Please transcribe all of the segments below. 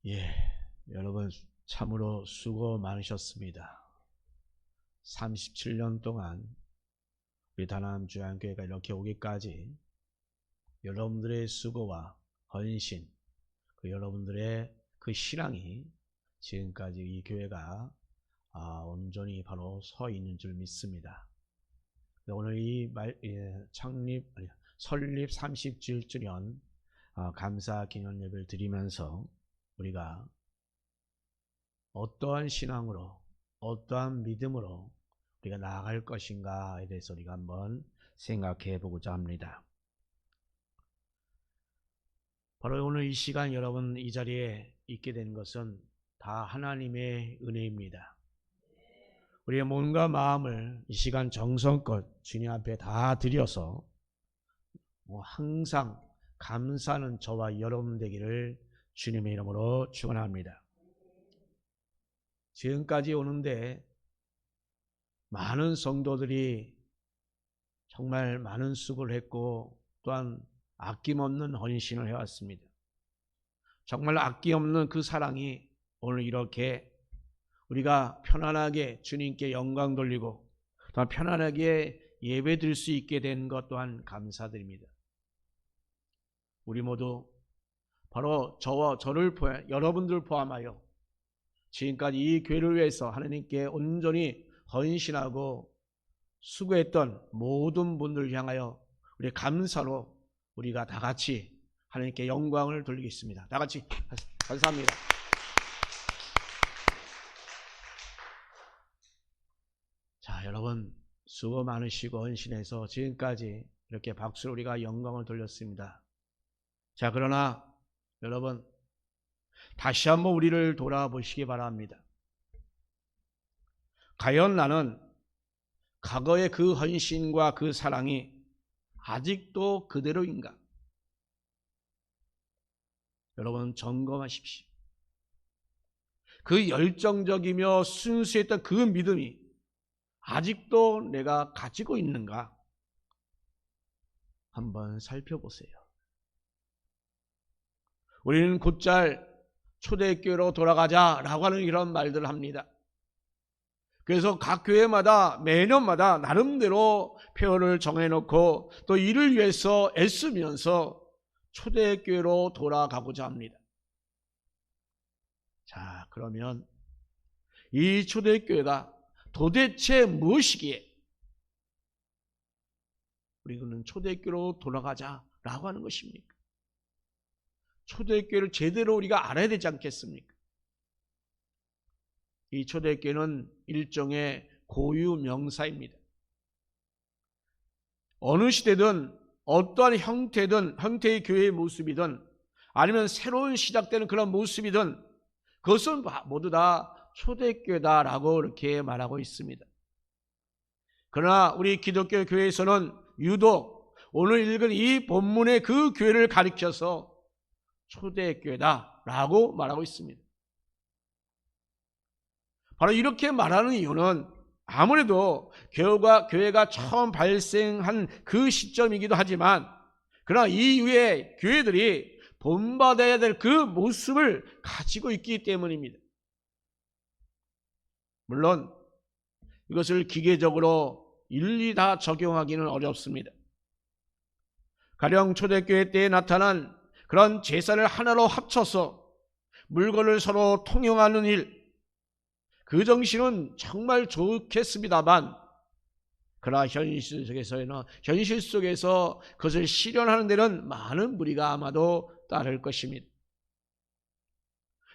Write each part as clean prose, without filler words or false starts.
예, 여러분 참으로 수고 많으셨습니다. 37년 동안 우리 다남주안교회가 이렇게 오기까지 여러분들의 수고와 헌신, 여러분들의 그 신앙이 지금까지 이 교회가 온전히 바로 서 있는 줄 믿습니다. 오늘 설립 37주년 감사 기념 예배를 드리면서 우리가 어떠한 신앙으로, 어떠한 믿음으로 우리가 나아갈 것인가에 대해서 우리가 한번 생각해 보고자 합니다. 바로 오늘 이 시간 여러분 이 자리에 있게 된 것은 다 하나님의 은혜입니다. 우리의 몸과 마음을 이 시간 정성껏 주님 앞에 다 드려서 항상 감사하는 저와 여러분 되기를 주님의 이름으로 축원합니다. 지금까지 오는데 많은 성도들이 정말 많은 수고를 했고 또한 아낌없는 헌신을 해왔습니다. 정말 아낌없는 그 사랑이 오늘 이렇게 우리가 편안하게 주님께 영광 돌리고 또한 편안하게 예배 드릴 수 있게 된 것 또한 감사드립니다. 우리 모두 바로 저와 저를 포함, 여러분들 포함하여 지금까지 이 교회를 위해서 하나님께 온전히 헌신하고 수고했던 모든 분들을 향하여 우리 감사로 우리가 다 같이 하나님께 영광을 돌리겠습니다. 다 같이 감사합니다. 자, 여러분 수고 많으시고 헌신해서 지금까지 이렇게 박수로 우리가 영광을 돌렸습니다. 자, 그러나 여러분 다시 한번 우리를 돌아보시기 바랍니다. 과연 나는 과거의 그 헌신과 그 사랑이 아직도 그대로인가? 여러분 점검하십시오. 그 열정적이며 순수했던 그 믿음이 아직도 내가 가지고 있는가? 한번 살펴보세요. 우리는 곧잘 초대교회로 돌아가자라고 하는 이런 말들을 합니다. 그래서 각 교회마다 매년마다 나름대로 표를 정해놓고 또 이를 위해서 애쓰면서 초대교회로 돌아가고자 합니다. 자, 그러면 이 초대교회가 도대체 무엇이기에 우리는 초대교회로 돌아가자라고 하는 것입니까? 초대교회를 제대로 우리가 알아야 되지 않겠습니까? 이 초대교회는 일종의 고유 명사입니다. 어느 시대든 어떠한 형태의 교회의 모습이든 아니면 새로운 시작되는 그런 모습이든 그것은 모두 다 초대교회다라고 이렇게 말하고 있습니다. 그러나 우리 기독교 교회에서는 유독 오늘 읽은 이 본문의 그 교회를 가리켜서 초대교회다라고 말하고 있습니다. 바로 이렇게 말하는 이유는 아무래도 교회가 처음 발생한 그 시점이기도 하지만 그러나 이후에 교회들이 본받아야 될 그 모습을 가지고 있기 때문입니다. 물론 이것을 기계적으로 일일이 다 적용하기는 어렵습니다. 가령 초대교회 때에 나타난 그런 제사를 하나로 합쳐서 물건을 서로 통용하는 일, 그 정신은 정말 좋겠습니다만 그러나 현실 속에서 그것을 실현하는 데는 많은 무리가 아마도 따를 것입니다.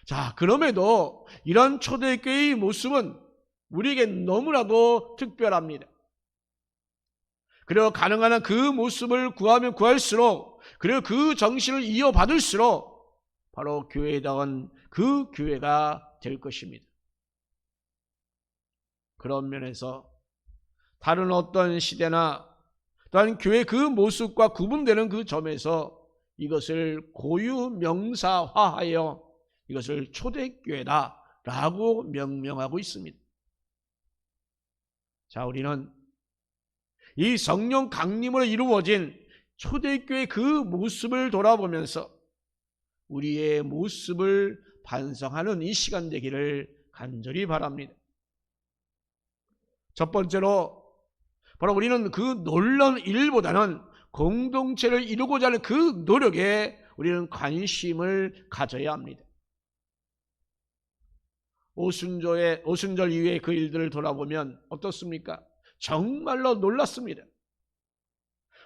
자, 그럼에도 이런 초대교회의 모습은 우리에게 너무나도 특별합니다. 그리고 가능한 한 그 모습을 구하면 구할수록 그리고 그 정신을 이어받을수록 바로 교회다운 그 교회가 될 것입니다. 그런 면에서 다른 어떤 시대나 또한 교회 그 모습과 구분되는 그 점에서 이것을 고유 명사화하여 이것을 초대교회다라고 명명하고 있습니다. 자, 우리는 이 성령 강림으로 이루어진 초대교회 그 모습을 돌아보면서 우리의 모습을 반성하는 이 시간 되기를 간절히 바랍니다. 첫 번째로 바로 우리는 그 놀라운 일보다는 공동체를 이루고자 하는 그 노력에 우리는 관심을 가져야 합니다. 오순절 이후에 그 일들을 돌아보면 어떻습니까? 정말로 놀랐습니다.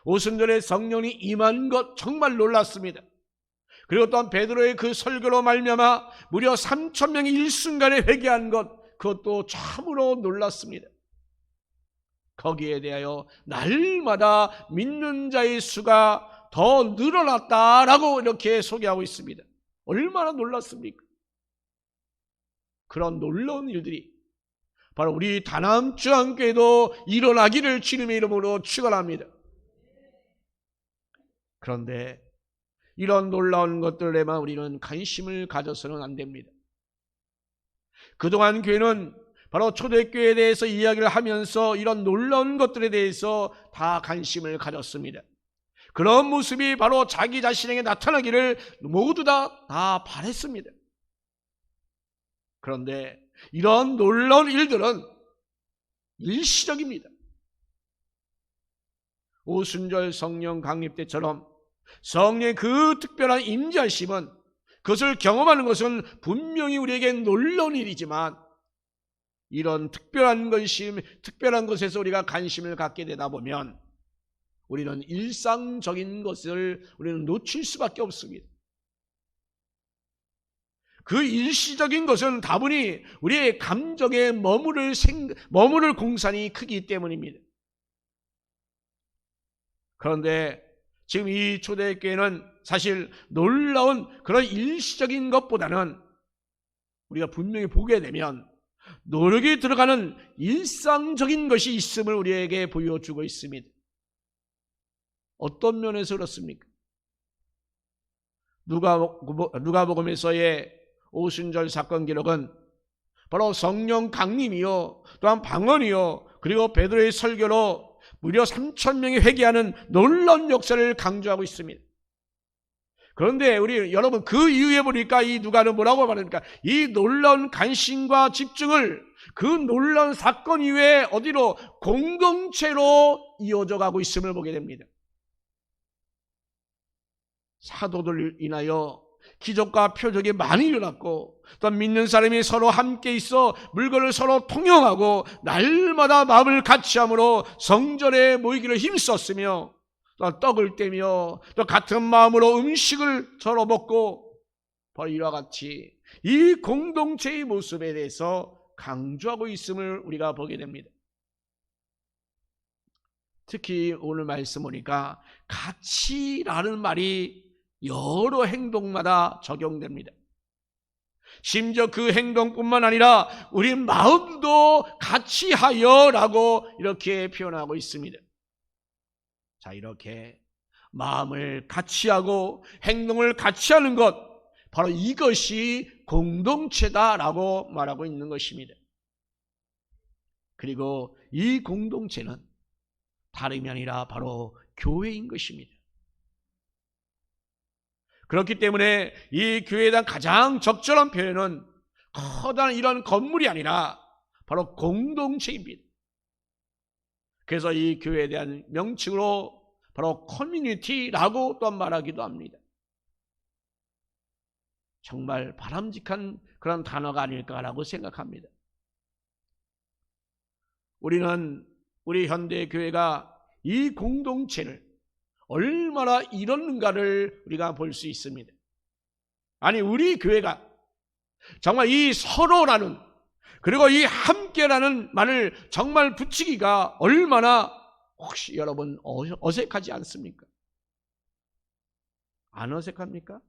오순절에 성령이 임한 것 정말 놀랐습니다. 그리고 또한 베드로의 그 설교로 말미암아 무려 3,000명이 일순간에 회개한 것, 그것도 참으로 놀랐습니다. 거기에 대하여 날마다 믿는 자의 수가 더 늘어났다라고 이렇게 소개하고 있습니다. 얼마나 놀랐습니까? 그런 놀라운 일들이 바로 우리 다남주안교회도 일어나기를 주님의 이름으로 축원합니다. 그런데 이런 놀라운 것들에만 우리는 관심을 가져서는 안 됩니다. 그동안 교회는 바로 초대교회에 대해서 이야기를 하면서 이런 놀라운 것들에 대해서 다 관심을 가졌습니다. 그런 모습이 바로 자기 자신에게 나타나기를 모두 다 바랬습니다. 그런데 이런 놀라운 일들은 일시적입니다. 오순절 성령 강립 때처럼 성령의 그 특별한 임재하심은, 그것을 경험하는 것은 분명히 우리에게 놀라운 일이지만, 이런 특별한 것에서 우리가 관심을 갖게 되다 보면 우리는 일상적인 것을 우리는 놓칠 수밖에 없습니다. 그 일시적인 것은 다분히 우리의 감정에 머무를 공산이 크기 때문입니다. 그런데 지금 이 초대교회는 사실 놀라운 그런 일시적인 것보다는 우리가 분명히 보게 되면 노력이 들어가는 일상적인 것이 있음을 우리에게 보여주고 있습니다. 어떤 면에서 그렇습니까? 누가복음에서의 오순절 사건 기록은 바로 성령 강림이요, 또한 방언이요, 그리고 베드로의 설교로 무려 3,000명이 회개하는 놀라운 역사를 강조하고 있습니다. 그런데 여러분 그 이후에 보니까 이 누가는 뭐라고 말합니까? 이 놀라운 관심과 집중을 그 놀라운 사건 이후에 어디로? 공동체로 이어져 가고 있음을 보게 됩니다. 사도들 인하여 기적과 표적이 많이 일어났고, 또 믿는 사람이 서로 함께 있어 물건을 서로 통용하고 날마다 마음을 같이함으로 성전에 모이기를 힘썼으며, 또 떡을 떼며 또 같은 마음으로 음식을 서로 먹고, 바로 이와 같이 이 공동체의 모습에 대해서 강조하고 있음을 우리가 보게 됩니다. 특히 오늘 말씀 보니까 같이라는 말이 여러 행동마다 적용됩니다. 심지어 그 행동뿐만 아니라 우리 마음도 같이 하여라고 이렇게 표현하고 있습니다. 자, 이렇게 마음을 같이 하고 행동을 같이 하는 것, 바로 이것이 공동체다라고 말하고 있는 것입니다. 그리고 이 공동체는 다름이 아니라 바로 교회인 것입니다. 그렇기 때문에 이 교회에 대한 가장 적절한 표현은 커다란 이런 건물이 아니라 바로 공동체입니다. 그래서 이 교회에 대한 명칭으로 바로 커뮤니티라고 또한 말하기도 합니다. 정말 바람직한 그런 단어가 아닐까라고 생각합니다. 우리 현대 교회가 이 공동체를 얼마나 이뤘는가를 우리가 볼 수 있습니다. 아니, 우리 교회가 정말 이 서로라는, 그리고 이 함께라는 말을 정말 붙이기가 얼마나, 혹시 여러분 어색하지 않습니까? 안 어색합니까?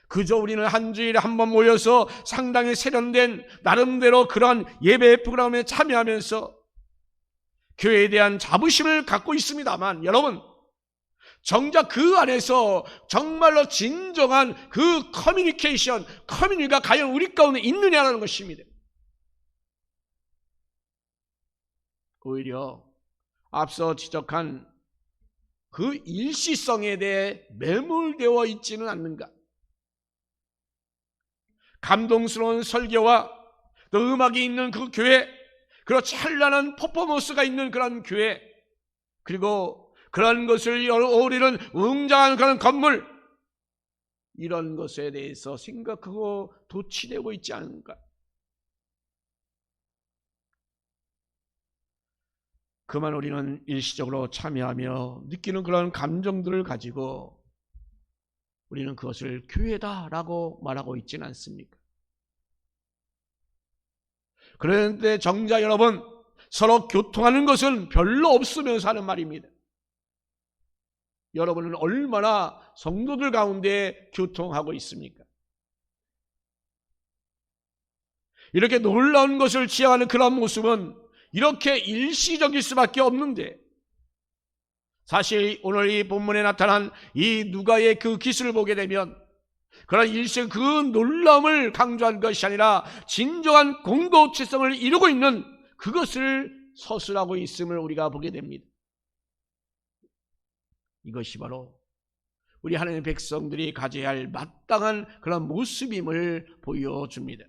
그저 우리는 한 주일에 한 번 모여서 상당히 세련된 나름대로 그런 예배 프로그램에 참여하면서 교회에 대한 자부심을 갖고 있습니다만, 여러분 정작 그 안에서 정말로 진정한 그 커뮤니티가 과연 우리 가운데 있느냐라는 것입니다. 오히려 앞서 지적한 그 일시성에 대해 매몰되어 있지는 않는가? 감동스러운 설교와 또 음악이 있는 그 교회, 그리고 찬란한 퍼포먼스가 있는 그런 교회, 그리고 그런 것을 어우리는 웅장한 그런 건물, 이런 것에 대해서 생각하고 도취되고 있지 않은가? 그만 우리는 일시적으로 참여하며 느끼는 그런 감정들을 가지고 우리는 그것을 교회다라고 말하고 있지는 않습니까? 그런데 정작 여러분, 서로 교통하는 것은 별로 없으면서 하는 말입니다. 여러분은 얼마나 성도들 가운데 교통하고 있습니까? 이렇게 놀라운 것을 지향하는 그런 모습은 이렇게 일시적일 수밖에 없는데, 사실 오늘 이 본문에 나타난 이 누가의 그 기술을 보게 되면 그런 일시적 그 놀라움을 강조한 것이 아니라 진정한 공동체성을 이루고 있는 그것을 서술하고 있음을 우리가 보게 됩니다. 이것이 바로 우리 하나님의 백성들이 가져야 할 마땅한 그런 모습임을 보여줍니다.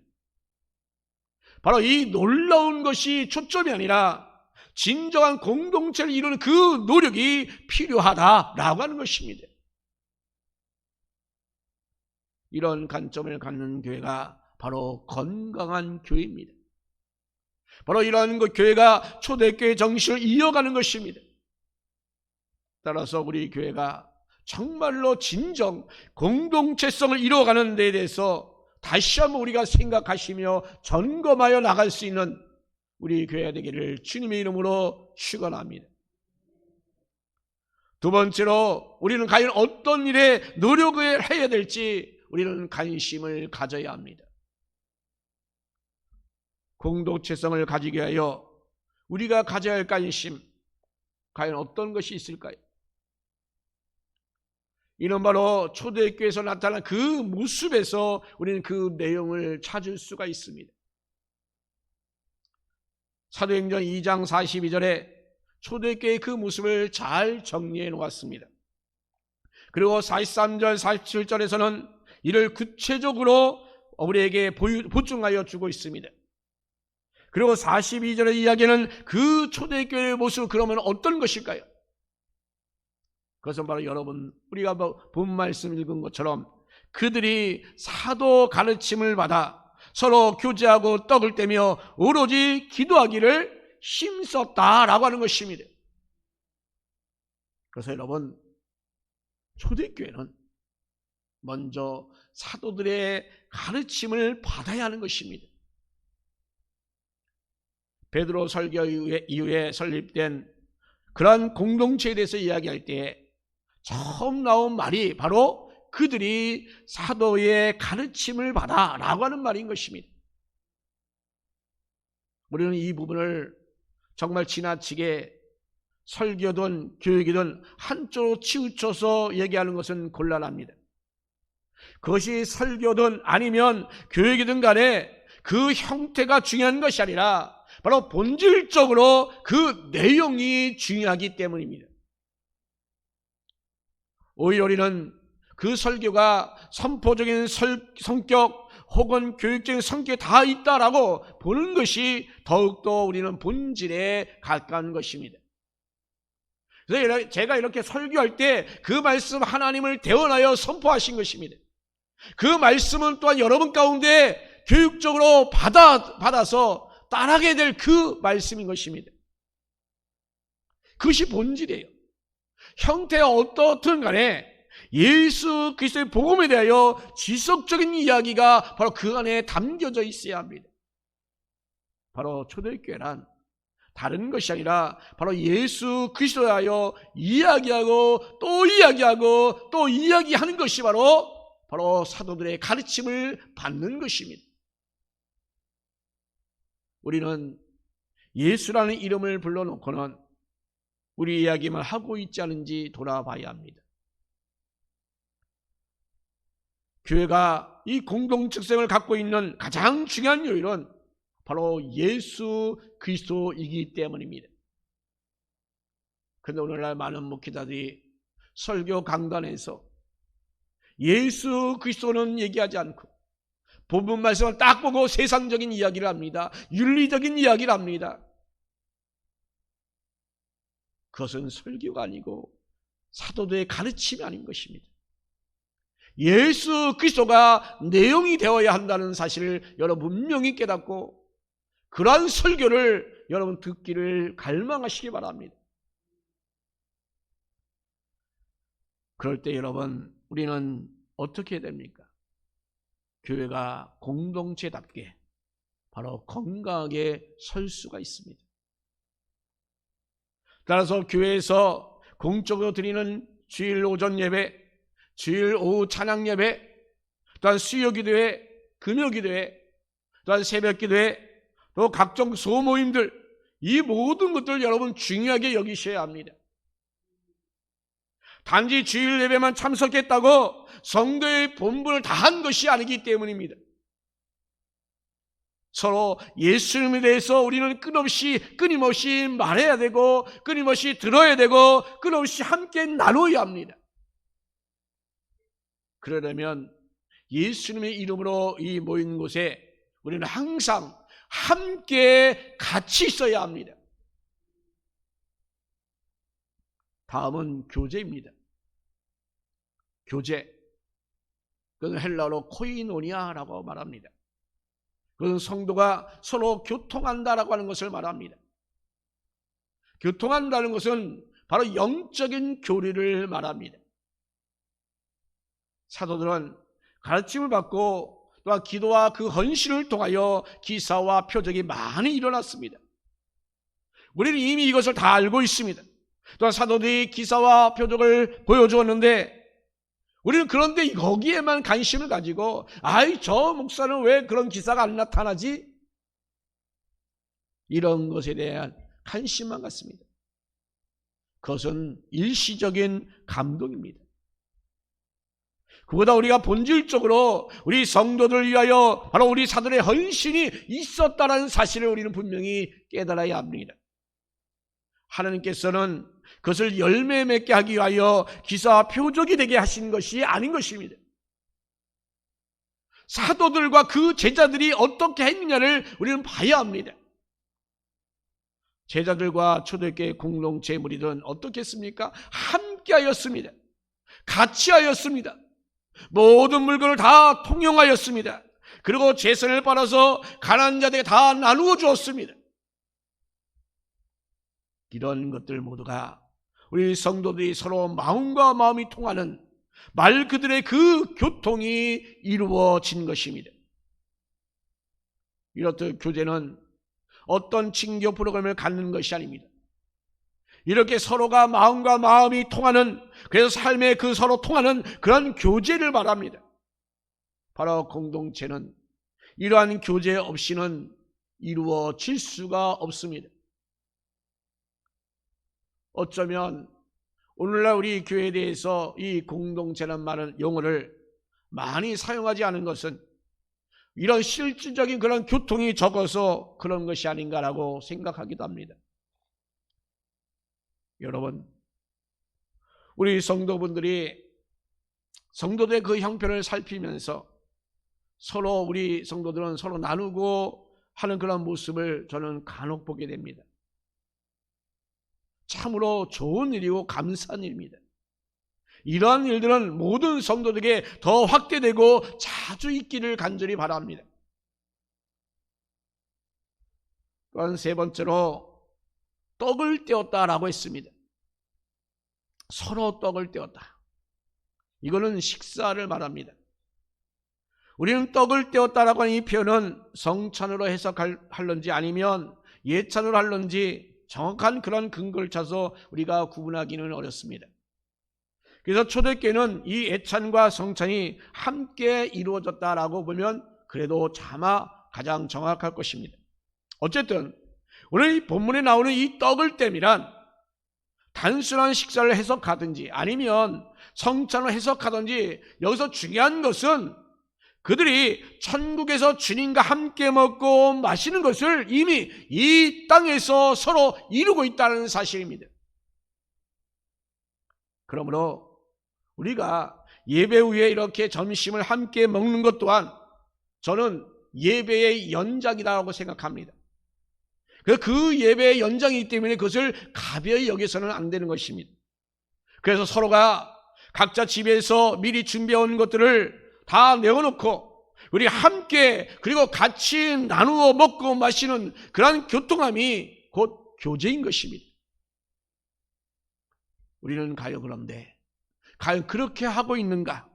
바로 이 놀라운 것이 초점이 아니라 진정한 공동체를 이루는 그 노력이 필요하다라고 하는 것입니다. 이런 관점을 갖는 교회가 바로 건강한 교회입니다. 바로 이런 교회가 초대교회 정신을 이어가는 것입니다. 따라서 우리 교회가 정말로 진정 공동체성을 이루어가는 데 대해서 다시 한번 우리가 생각하시며 점검하여 나갈 수 있는 우리 교회가 되기를 주님의 이름으로 축원합니다. 두 번째로 우리는 과연 어떤 일에 노력을 해야 될지 우리는 관심을 가져야 합니다. 공동체성을 가지기 위하여 우리가 가져야 할 관심, 과연 어떤 것이 있을까요? 이는 바로 초대교회에서 나타난 그 모습에서 우리는 그 내용을 찾을 수가 있습니다. 사도행전 2장 42절에 초대교회의 그 모습을 잘 정리해 놓았습니다. 그리고 43절 47절에서는 이를 구체적으로 우리에게 보충하여 주고 있습니다. 그리고 42절의 이야기는 그 초대교회의 모습, 그러면 어떤 것일까요? 그것은 바로 여러분 우리가 본 말씀 읽은 것처럼 그들이 사도 가르침을 받아 서로 교제하고 떡을 떼며 오로지 기도하기를 힘썼다라고 하는 것입니다. 그래서 여러분, 초대교회는 먼저 사도들의 가르침을 받아야 하는 것입니다. 베드로 설교 이후에 설립된 그러한 공동체에 대해서 이야기할 때 처음 나온 말이 바로 그들이 사도의 가르침을 받아 라고 하는 말인 것입니다. 우리는 이 부분을 정말 지나치게 설교든 교육이든 한쪽으로 치우쳐서 얘기하는 것은 곤란합니다. 그것이 설교든 아니면 교육이든 간에 그 형태가 중요한 것이 아니라 바로 본질적으로 그 내용이 중요하기 때문입니다. 오히려 우리는 그 설교가 선포적인 성격 혹은 교육적인 성격이 다 있다라고 보는 것이 더욱더 우리는 본질에 가까운 것입니다. 그래서 제가 이렇게 설교할 때 그 말씀 하나님을 대언하여 선포하신 것입니다. 그 말씀은 또한 여러분 가운데 교육적으로 받아서 따라하게 될 그 말씀인 것입니다. 그것이 본질이에요. 형태가 어떻든 간에 예수 그리스도의 복음에 대하여 지속적인 이야기가 바로 그 안에 담겨져 있어야 합니다. 바로 초대교회란 다른 것이 아니라 바로 예수 그리스도에 대하여 이야기하고 또 이야기하고 또 이야기하는 것이 바로 사도들의 가르침을 받는 것입니다. 우리는 예수라는 이름을 불러놓고는 우리 이야기만 하고 있지 않은지 돌아봐야 합니다. 교회가 이 공동체성을 갖고 있는 가장 중요한 요인은 바로 예수 그리스도이기 때문입니다. 그런데 오늘날 많은 목회자들이 설교 강단에서 예수 그리스도는 얘기하지 않고 본문 말씀을 딱 보고 세상적인 이야기를 합니다. 윤리적인 이야기를 합니다. 그것은 설교가 아니고 사도들의 가르침이 아닌 것입니다. 예수 그리스도가 내용이 되어야 한다는 사실을 여러분 분명히 깨닫고 그러한 설교를 여러분 듣기를 갈망하시기 바랍니다. 그럴 때 여러분 우리는 어떻게 해야 됩니까? 교회가 공동체답게 바로 건강하게 설 수가 있습니다. 따라서 교회에서 공적으로 드리는 주일 오전 예배, 주일 오후 찬양 예배, 또한 수요 기도회, 금요 기도회, 또한 새벽 기도회, 또 각종 소모임들, 이 모든 것들 여러분 중요하게 여기셔야 합니다. 단지 주일 예배만 참석했다고 성도의 본분을 다한 것이 아니기 때문입니다. 서로 예수님에 대해서 우리는 끊임없이 말해야 되고 끊임없이 들어야 되고 끊임없이 함께 나눠야 합니다. 그러려면 예수님의 이름으로 이 모인 곳에 우리는 항상 함께 같이 있어야 합니다. 다음은 교제입니다. 교제. 그건 헬라어로 코이노니아라고 말합니다. 그건 성도가 서로 교통한다라고 하는 것을 말합니다. 교통한다는 것은 바로 영적인 교류를 말합니다. 사도들은 가르침을 받고 또한 기도와 그 헌신을 통하여 기사와 표적이 많이 일어났습니다. 우리는 이미 이것을 다 알고 있습니다. 또한 사도들이 기사와 표적을 보여주었는데 우리는 그런데 거기에만 관심을 가지고 저 목사는 왜 그런 기사가 안 나타나지? 이런 것에 대한 관심만 갖습니다. 그것은 일시적인 감동입니다. 그보다 우리가 본질적으로 우리 성도들을 위하여 바로 우리 사도의 헌신이 있었다는 사실을 우리는 분명히 깨달아야 합니다. 하나님께서는 그것을 열매 맺게 하기 위하여 기사와 표적이 되게 하신 것이 아닌 것입니다. 사도들과 그 제자들이 어떻게 했느냐를 우리는 봐야 합니다. 제자들과 초대교회 공동체 무리들은 어떻게 했습니까? 함께 하였습니다. 같이 하였습니다. 모든 물건을 다 통용하였습니다. 그리고 재산을 팔아서 가난한 자들에게 다 나누어 주었습니다. 이런 것들 모두가 우리 성도들이 서로 마음과 마음이 통하는 말 그들의 그 교통이 이루어진 것입니다. 이렇듯 교제는 어떤 징교 프로그램을 갖는 것이 아닙니다. 이렇게 서로가 마음과 마음이 통하는, 그래서 삶의 그 서로 통하는 그런 교제를 말합니다. 바로 공동체는 이러한 교제 없이는 이루어질 수가 없습니다. 어쩌면 오늘날 우리 교회에 대해서 이 공동체란 말은 용어를 많이 사용하지 않은 것은 이런 실질적인 그런 교통이 적어서 그런 것이 아닌가라고 생각하기도 합니다. 여러분, 우리 성도분들이 성도들의 그 형편을 살피면서 서로 우리 성도들은 서로 나누고 하는 그런 모습을 저는 간혹 보게 됩니다. 참으로 좋은 일이고 감사한 일입니다. 이러한 일들은 모든 성도들에게 더 확대되고 자주 있기를 간절히 바랍니다. 또한 세 번째로 떡을 떼었다라고 했습니다. 서로 떡을 떼었다. 이거는 식사를 말합니다. 우리는 떡을 떼었다라고 하는 이 표현은 성찬으로 해석할런지 아니면 예찬으로 할런지 정확한 그런 근거를 찾아서 우리가 구분하기는 어렵습니다. 그래서 초대교회는 이 예찬과 성찬이 함께 이루어졌다라고 보면 그래도 차마 가장 정확할 것입니다. 어쨌든 오늘 이 본문에 나오는 이 떡을 땜이란 단순한 식사를 해석하든지 아니면 성찬을 해석하든지 여기서 중요한 것은 그들이 천국에서 주님과 함께 먹고 마시는 것을 이미 이 땅에서 서로 이루고 있다는 사실입니다. 그러므로 우리가 예배 후에 이렇게 점심을 함께 먹는 것 또한 저는 예배의 연장이라고 생각합니다. 그 예배의 연장이기 때문에 그것을 가벼이 여기서는 안 되는 것입니다. 그래서 서로가 각자 집에서 미리 준비해온 것들을 다 내어놓고 우리 함께 그리고 같이 나누어 먹고 마시는 그러한 교통함이 곧 교제인 것입니다. 우리는 그런데 과연 그렇게 하고 있는가?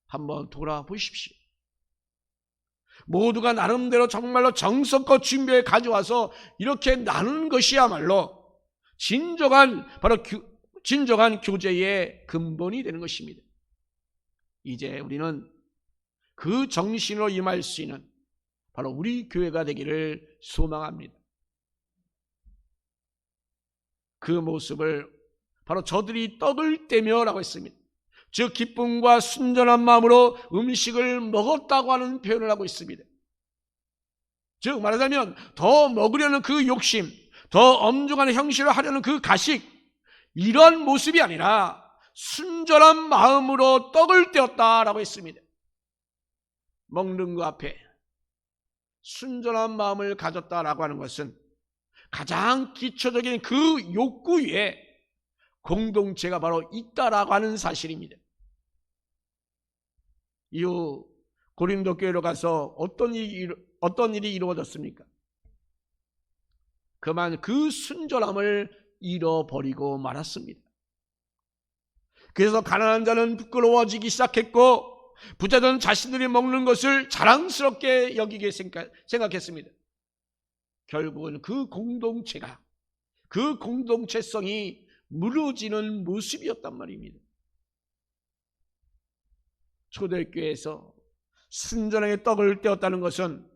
한번 돌아보십시오. 모두가 나름대로 정말로 정성껏 준비해 가져와서 이렇게 나누는 것이야말로 진정한 교제의 근본이 되는 것입니다. 이제 우리는 그 정신으로 임할 수 있는 바로 우리 교회가 되기를 소망합니다. 그 모습을 바로 저들이 떡을 떼며라고 했습니다. 즉 기쁨과 순전한 마음으로 음식을 먹었다고 하는 표현을 하고 있습니다. 즉 말하자면 더 먹으려는 그 욕심, 더 엄중한 형식을 하려는 그 가식, 이런 모습이 아니라 순전한 마음으로 떡을 떼었다라고 했습니다. 먹는 것 앞에 순전한 마음을 가졌다라고 하는 것은 가장 기초적인 그 욕구 위에 공동체가 바로 있다라고 하는 사실입니다. 이후 고린도 교회로 가서 어떤 일이 이루어졌습니까? 그만 그 순전함을 잃어버리고 말았습니다. 그래서 가난한 자는 부끄러워지기 시작했고 부자들은 자신들이 먹는 것을 자랑스럽게 여기게 생각했습니다. 결국은 그 공동체가, 그 공동체성이 무너지는 모습이었단 말입니다. 초대교회에서 순전하게 떡을 떼었다는 것은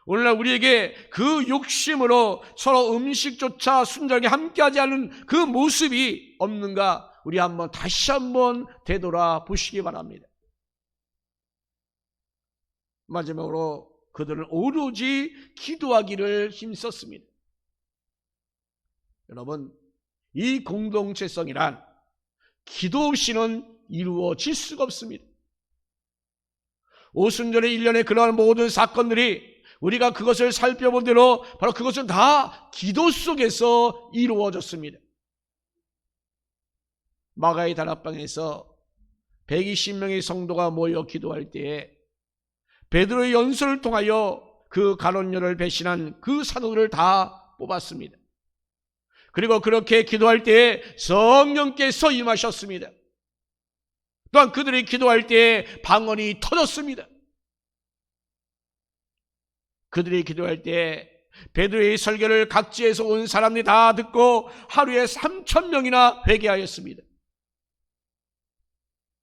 오늘날 우리에게 그 욕심으로 서로 음식조차 순전하게 함께하지 않는 그 모습이 없는가 우리 다시 한번 되돌아보시기 바랍니다. 마지막으로 그들은 오로지 기도하기를 힘썼습니다. 여러분, 이 공동체성이란 기도 없이는 이루어질 수가 없습니다. 오순절의 일련의 그러한 모든 사건들이 우리가 그것을 살펴본 대로 바로 그것은 다 기도 속에서 이루어졌습니다. 마가의 다락방에서 120명의 성도가 모여 기도할 때에 베드로의 연설을 통하여 그 가룟료를 배신한 그 사도들을 다 뽑았습니다. 그리고 그렇게 기도할 때에 성령께서 임하셨습니다. 또한 그들이 기도할 때에 방언이 터졌습니다. 그들이 기도할 때에 베드로의 설교를 각지에서 온 사람들이 다 듣고 하루에 3,000명이나 회개하였습니다.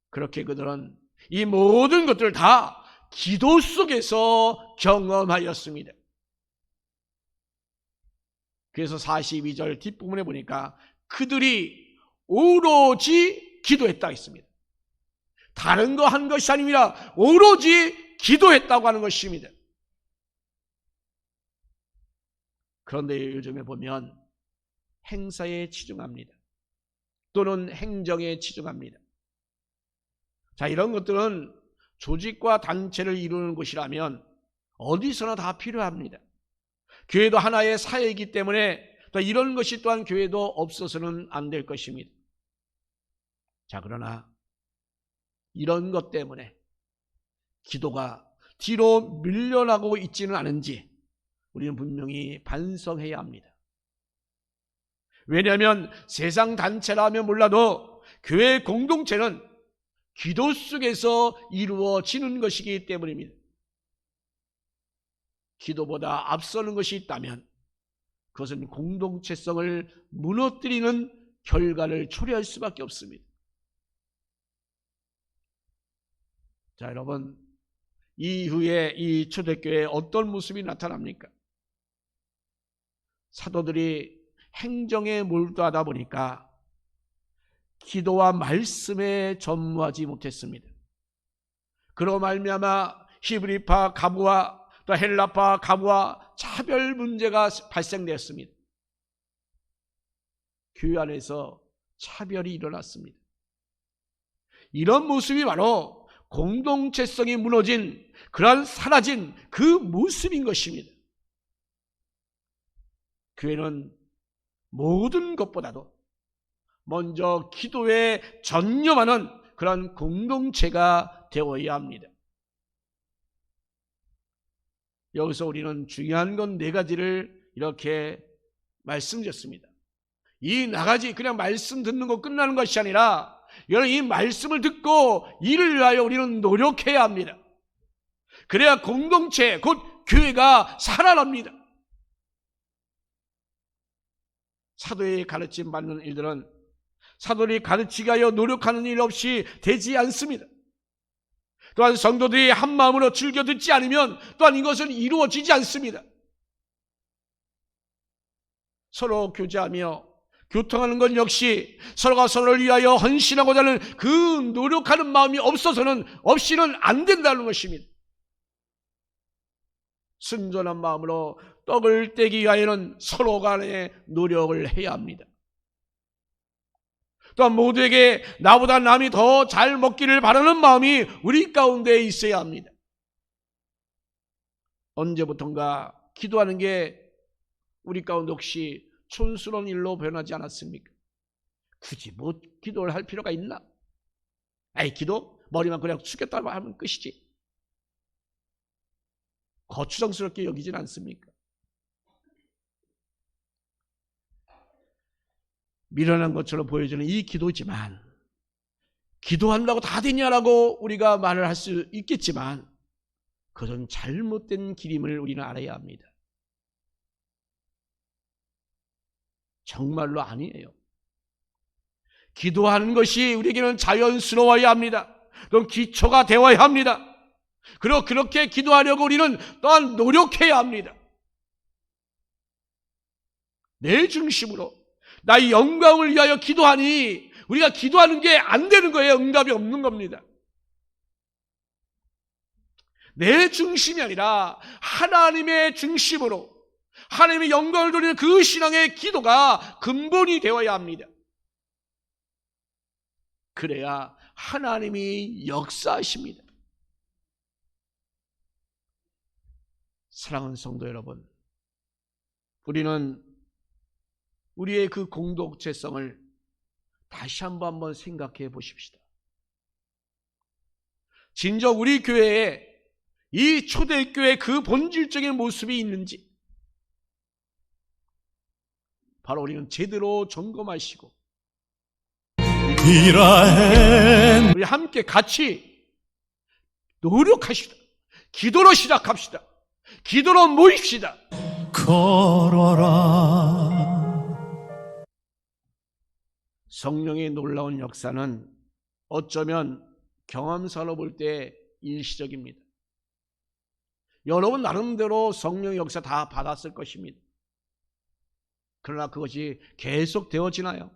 그렇게 그들은 이 모든 것들을 다 기도 속에서 경험하였습니다. 그래서 42절 뒷부분에 보니까 그들이 오로지 기도했다 했습니다. 다른 거 한 것이 아닙니다. 오로지 기도했다고 하는 것입니다. 그런데 요즘에 보면 행사에 치중합니다. 또는 행정에 치중합니다. 자, 이런 것들은 조직과 단체를 이루는 곳이라면 어디서나 다 필요합니다. 교회도 하나의 사회이기 때문에 또 이런 것이 또한 교회도 없어서는 안 될 것입니다. 자, 그러나 이런 것 때문에 기도가 뒤로 밀려나고 있지는 않은지 우리는 분명히 반성해야 합니다. 왜냐하면 세상 단체라면 몰라도 교회 공동체는 기도 속에서 이루어지는 것이기 때문입니다. 기도보다 앞서는 것이 있다면 그것은 공동체성을 무너뜨리는 결과를 초래할 수밖에 없습니다. 자, 여러분, 이후에 이 초대교회에 어떤 모습이 나타납니까? 사도들이 행정에 몰두하다 보니까 기도와 말씀에 전무하지 못했습니다. 그로 말미암아 히브리파 가부와 또 헬라파 가부와 차별 문제가 발생되었습니다. 교회 안에서 차별이 일어났습니다. 이런 모습이 바로 공동체성이 무너진, 그러한 사라진 그 모습인 것입니다. 교회는 모든 것보다도 먼저 기도에 전념하는 그런 공동체가 되어야 합니다. 여기서 우리는 중요한 건 4가지를 이렇게 말씀드렸습니다. 이 4가지 그냥 말씀 듣는 거 끝나는 것이 아니라 여러분, 이 말씀을 듣고 이를 위하여 우리는 노력해야 합니다. 그래야 공동체, 곧 교회가 살아납니다. 사도의 가르침 받는 일들은 사도들이 가르치기 위하여 노력하는 일 없이 되지 않습니다. 또한 성도들이 한 마음으로 즐겨 듣지 않으면 또한 이것은 이루어지지 않습니다. 서로 교제하며 교통하는 것 역시 서로가 서로를 위하여 헌신하고자 하는 그 노력하는 마음이 없이는 안 된다는 것입니다. 순전한 마음으로 떡을 떼기 위하여는 서로 간에 노력을 해야 합니다. 또한 모두에게 나보다 남이 더 잘 먹기를 바라는 마음이 우리 가운데 있어야 합니다. 언제부턴가 기도하는 게 우리 가운데 혹시 촌스러운 일로 변하지 않았습니까? 굳이 뭐 기도를 할 필요가 있나? 에이, 기도? 머리만 그냥 숙였다 하면 끝이지. 거추장스럽게 여기진 않습니까? 미련한 것처럼 보여지는 이 기도지만, 기도한다고 다 되냐라고 우리가 말을 할 수 있겠지만 그것은 잘못된 길임을 우리는 알아야 합니다. 정말로 아니에요. 기도하는 것이 우리에게는 자연스러워야 합니다. 그럼 기초가 되어야 합니다. 그리고 그렇게 기도하려고 우리는 또한 노력해야 합니다. 내 중심으로 나의 영광을 위하여 기도하니 우리가 기도하는 게 안 되는 거예요. 응답이 없는 겁니다. 내 중심이 아니라 하나님의 중심으로 하나님의 영광을 돌리는 그 신앙의 기도가 근본이 되어야 합니다. 그래야 하나님이 역사하십니다. 사랑하는 성도 여러분, 우리는 우리의 그 공동체성을 다시 한번 생각해 보십시다. 진정 우리 교회에 이 초대교회의 그 본질적인 모습이 있는지 바로 우리는 제대로 점검하시고 우리 함께 같이 노력하시다. 기도로 시작합시다. 기도로 모입시다. 걸어라. 성령의 놀라운 역사는 어쩌면 경험사로 볼 때 일시적입니다. 여러분 나름대로 성령의 역사 다 받았을 것입니다. 그러나 그것이 계속 되어지나요?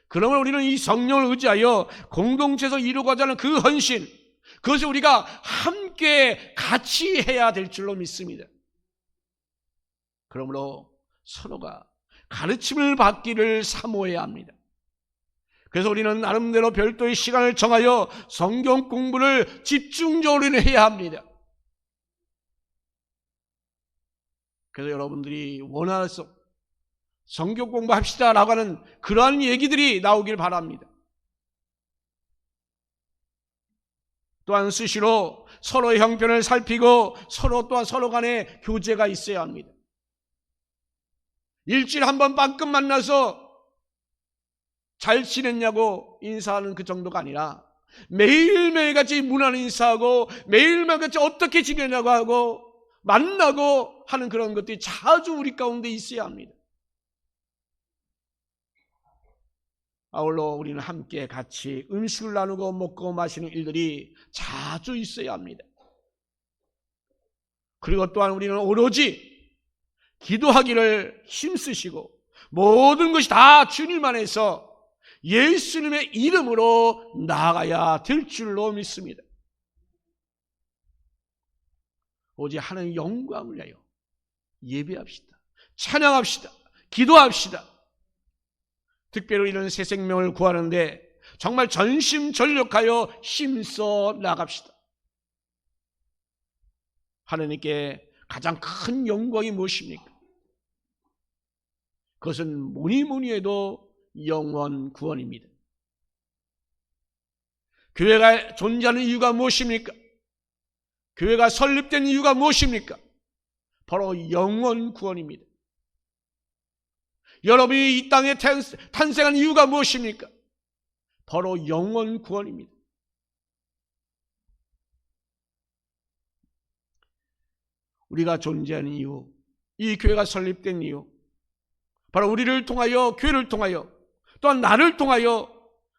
그러면 우리는 이 성령을 의지하여 공동체에서 이루고자 하는 그 헌신, 그것을 우리가 함께 같이 해야 될 줄로 믿습니다. 그러므로 서로가 가르침을 받기를 사모해야 합니다. 그래서 우리는 나름대로 별도의 시간을 정하여 성경 공부를 집중적으로 해야 합니다. 그래서 여러분들이 원하서 성경 공부합시다 라고 하는 그러한 얘기들이 나오길 바랍니다. 또한 수시로 서로의 형편을 살피고 서로 또한 서로 간에 교제가 있어야 합니다. 일주일에 한 번 빵끔 만나서 잘 지냈냐고 인사하는 그 정도가 아니라 매일매일 같이 문안 인사하고 매일매일 같이 어떻게 지내냐고 하고 만나고 하는 그런 것들이 자주 우리 가운데 있어야 합니다. 아울러 우리는 함께 같이 음식을 나누고 먹고 마시는 일들이 자주 있어야 합니다. 그리고 또한 우리는 오로지 기도하기를 힘쓰시고 모든 것이 다 주님 안에서 예수님의 이름으로 나아가야 될 줄로 믿습니다. 오직 하나님의 영광을 위하여 예배합시다. 찬양합시다. 기도합시다. 특별히 이런 새 생명을 구하는데 정말 전심전력하여 힘써 나갑시다. 하나님께 가장 큰 영광이 무엇입니까? 그것은 뭐니 해도 영원 구원입니다. 교회가 존재하는 이유가 무엇입니까? 교회가 설립된 이유가 무엇입니까? 바로 영원 구원입니다. 여러분이 이 땅에 탄생한 이유가 무엇입니까? 바로 영원 구원입니다. 우리가 존재하는 이유, 이 교회가 설립된 이유, 바로 우리를 통하여, 교회를 통하여, 또한 나를 통하여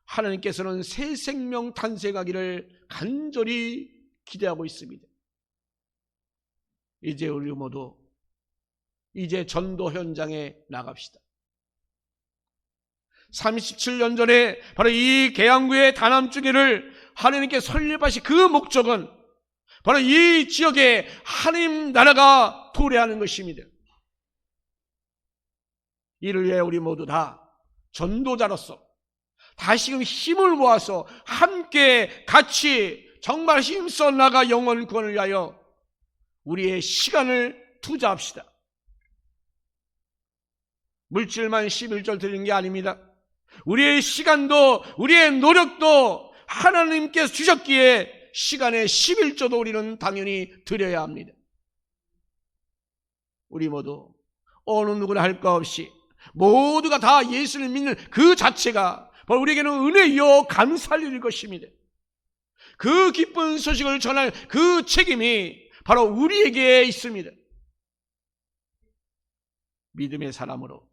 하나님께서는 새 생명 탄생하기를 간절히 기대하고 있습니다. 이제 우리 모두 이제 전도 현장에 나갑시다. 37년 전에 바로 이 계양구의 다남중회를 하나님께 설립하신 그 목적은 바로 이 지역에 하나님 나라가 도래하는 것입니다. 이를 위해 우리 모두 다 전도자로서 다시금 힘을 모아서 함께 같이 정말 힘써 나가 영원 구원을 위하여 우리의 시간을 투자합시다. 물질만 11절 드리는 게 아닙니다. 우리의 시간도 우리의 노력도 하나님께서 주셨기에 시간의 11조도 우리는 당연히 드려야 합니다. 우리 모두 어느 누구나 할 것 없이 모두가 다 예수를 믿는 그 자체가 바로 우리에게는 은혜이요 감사할 일일 것입니다. 그 기쁜 소식을 전할 그 책임이 바로 우리에게 있습니다. 믿음의 사람으로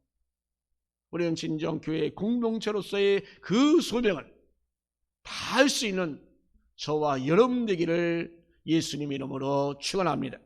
우리는 진정 교회의 공동체로서의 그 소명을 다 할 수 있는 저와 여러분 되기를 예수님 이름으로 축원합니다.